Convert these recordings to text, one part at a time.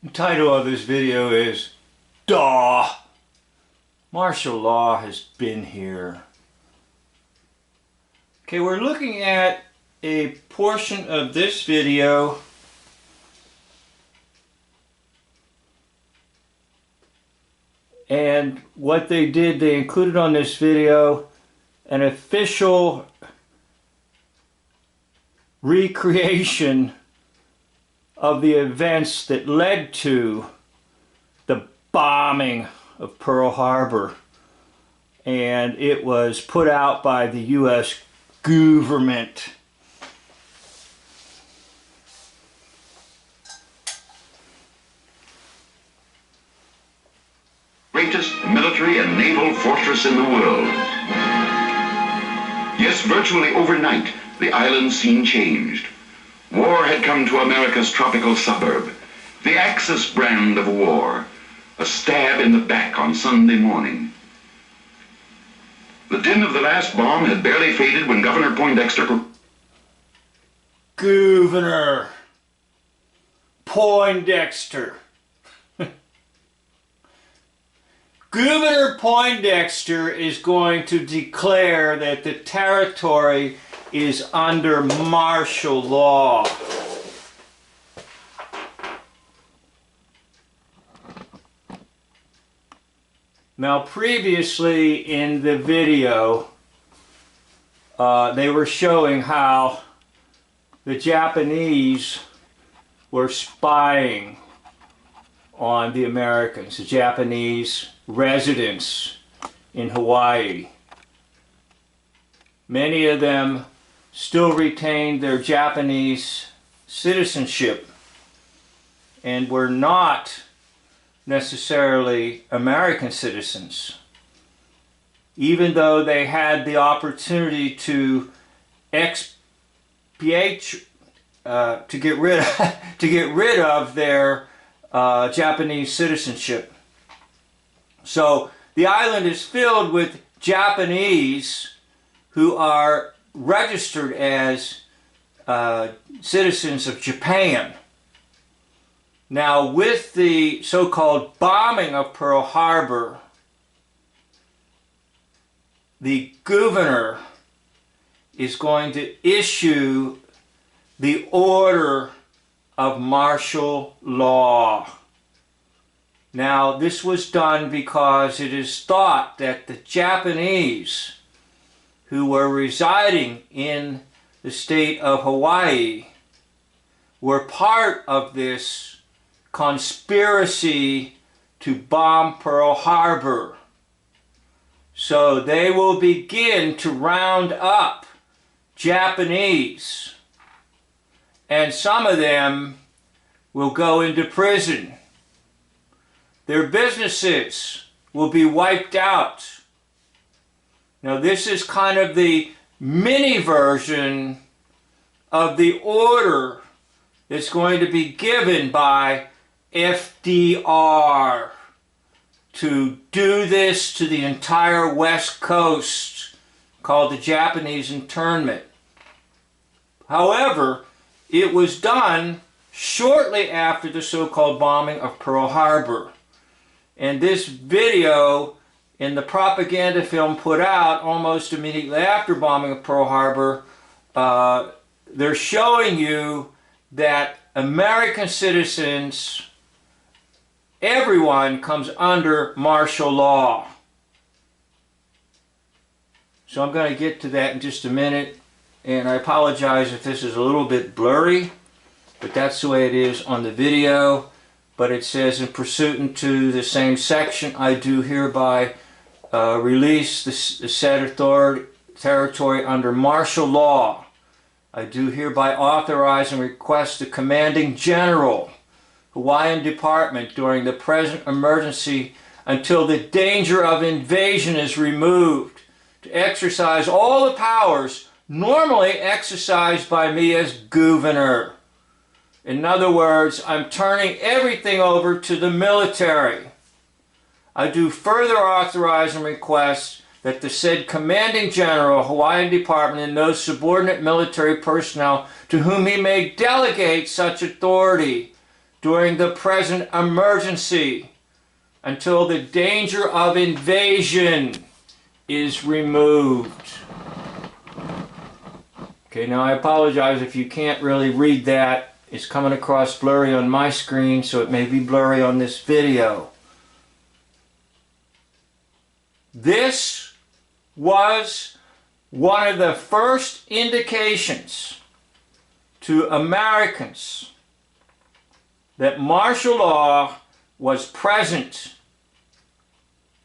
The title of this video is Duh! Martial law has been here. Okay, we're looking at a portion of this video and what they did, they included on this video an official recreation of the events that led to the bombing of Pearl Harbor, and it was put out by the U.S. government. Greatest military and naval fortress in the world. Yes, virtually overnight, the island scene changed. War had come to America's tropical suburb. The Axis brand of war. A stab in the back on Sunday morning. The din of the last bomb had barely faded when Governor Poindexter... Governor Poindexter. Governor Poindexter is going to declare that the territory is under martial law. Now, previously in the video, they were showing how the Japanese were spying on the Americans, the Japanese residents in Hawaii. Many of them still retained their Japanese citizenship and were not necessarily American citizens, even though they had the opportunity to expiate, to get rid of their Japanese citizenship. So the island is filled with Japanese who are registered as citizens of Japan. Now, with the so-called bombing of Pearl Harbor, the governor is going to issue the order of martial law. Now, this was done because it is thought that the Japanese who were residing in the state of Hawaii were part of this conspiracy to bomb Pearl Harbor. So they will begin to round up Japanese, and some of them will go into prison. Their businesses will be wiped out. Now, this is kind of the mini version of the order that's going to be given by FDR to do this to the entire West Coast, called the Japanese internment. However, it was done shortly after the so-called bombing of Pearl Harbor. And this video in the propaganda film put out almost immediately after bombing of Pearl Harbor, they're showing you that American citizens, everyone comes under martial law. So I'm going to get to that in just a minute, and I apologize if this is a little bit blurry, but that's the way it is on the video. But it says, in pursuant to the same section, I do hereby release the said territory under martial law. I do hereby authorize and request the commanding general, Hawaiian Department, during the present emergency until the danger of invasion is removed, to exercise all the powers normally exercised by me as governor. In other words, I'm turning everything over to the military. I do further authorize and request that the said commanding general, Hawaiian Department, and those subordinate military personnel to whom he may delegate such authority during the present emergency until the danger of invasion is removed. Okay, now I apologize if you can't really read that. It's coming across blurry on my screen, so it may be blurry on this video. This was one of the first indications to Americans that martial law was present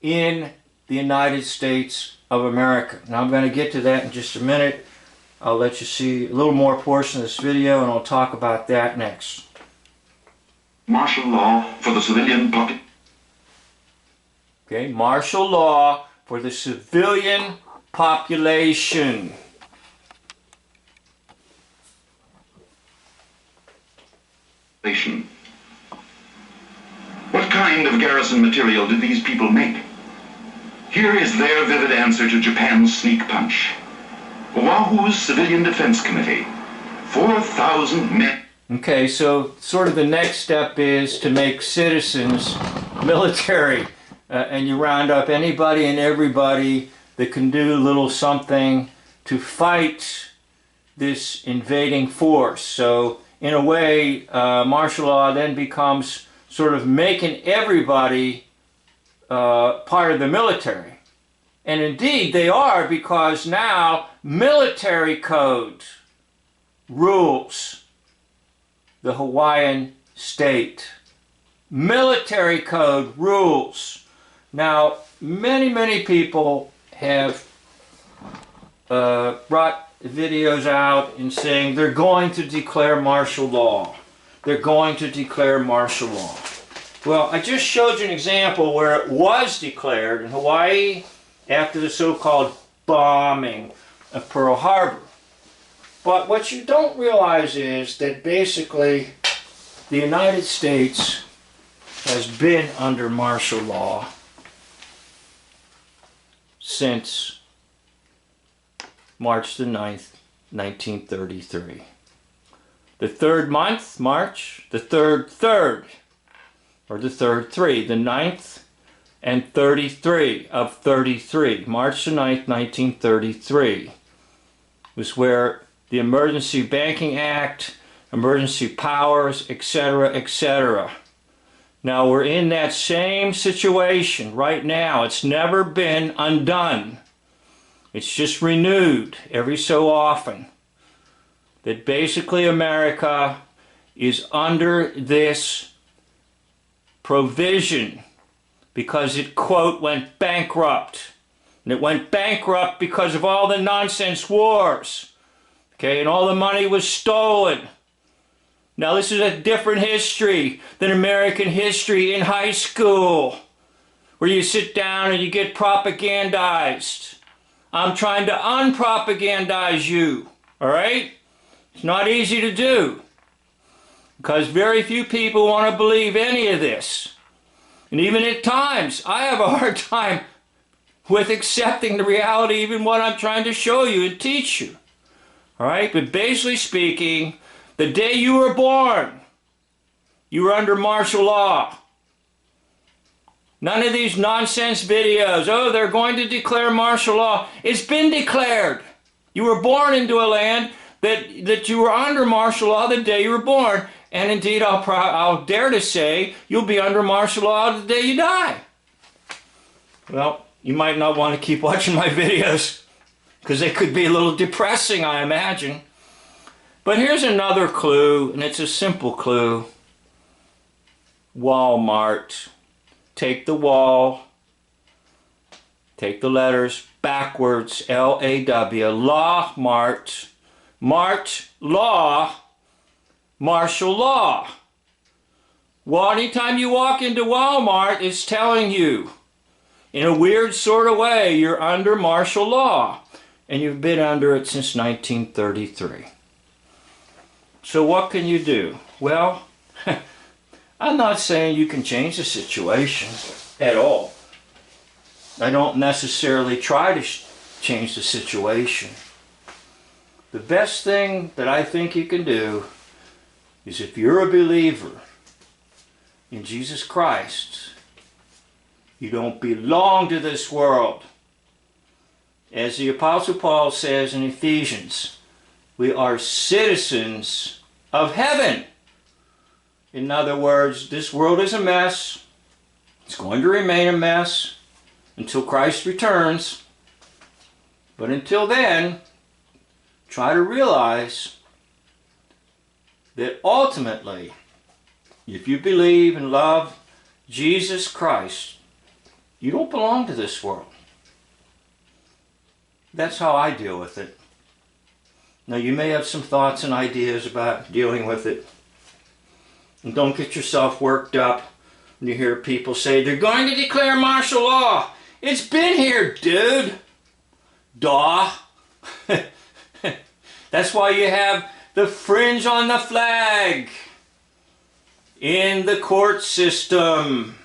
in the United States of America. Now I'm going to get to that in just a minute. I'll let you see a little more portion of this video and I'll talk about that next. Martial law for the civilian population. Okay, martial law for the civilian population. What kind of garrison material do these people make? Here is their vivid answer to Japan's sneak punch. Oahu's Civilian Defense Committee. 4,000 men. Okay, so sort of the next step is to make citizens military. And you round up anybody and everybody that can do a little something to fight this invading force. So in a way, martial law then becomes sort of making everybody part of the military. And indeed they are, because now military code rules the Hawaiian state. Military code rules. Now, many people have brought videos out and saying they're going to declare martial law. They're going to declare martial law. Well, I just showed you an example where it was declared in Hawaii after the so-called bombing of Pearl Harbor. But what you don't realize is that basically the United States has been under martial law since March the 9th, 1933. The third month, March, the third, or the third three, the 9th and 33 of 33, March the 9th, 1933, was where the Emergency Banking Act, emergency powers, etc., etc. Now we're in that same situation right now. It's never been undone. It's just renewed every so often. That basically America is under this provision because it, quote, went bankrupt. And it went bankrupt because of all the nonsense wars. Okay, and all the money was stolen. Now this is a different history than American history in high school, where you sit down and you get propagandized. I'm trying to unpropagandize you, all right? It's not easy to do, because very few people want to believe any of this. And even at times, I have a hard time with accepting the reality, even what I'm trying to show you and teach you. All right, but basically speaking, the day you were born, you were under martial law. None of these nonsense videos, oh, they're going to declare martial law. It's been declared. You were born into a land that you were under martial law the day you were born. And indeed, I'll dare to say, you'll be under martial law the day you die. Well, you might not want to keep watching my videos, because they could be a little depressing, I imagine. But here's another clue, and it's a simple clue. Walmart. Take the wall, take the letters backwards, L-A-W, Law Mart, Mart, Law, martial law. Well, anytime you walk into Walmart, it's telling you, in a weird sort of way, you're under martial law. And you've been under it since 1933. So what can you do? Well, I'm not saying you can change the situation at all. I don't necessarily try to change the situation. The best thing that I think you can do is, if you're a believer in Jesus Christ, you don't belong to this world. As the Apostle Paul says in Ephesians, we are citizens of heaven. In other words, this world is a mess. It's going to remain a mess until Christ returns. But until then, try to realize that ultimately, if you believe and love Jesus Christ, you don't belong to this world. That's how I deal with it. Now, you may have some thoughts and ideas about dealing with it. And don't get yourself worked up when you hear people say, they're going to declare martial law. It's been here, dude. Duh. That's why you have the fringe on the flag in the court system.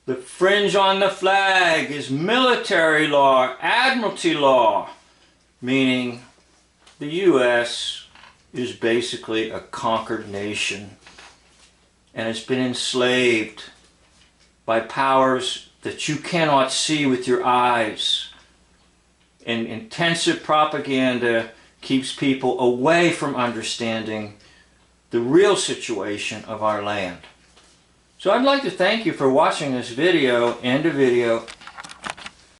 The fringe on the flag is military law, admiralty law, meaning the U.S. is basically a conquered nation and it's been enslaved by powers that you cannot see with your eyes. And intensive propaganda keeps people away from understanding the real situation of our land. So I'd like to thank you for watching this video, end of video.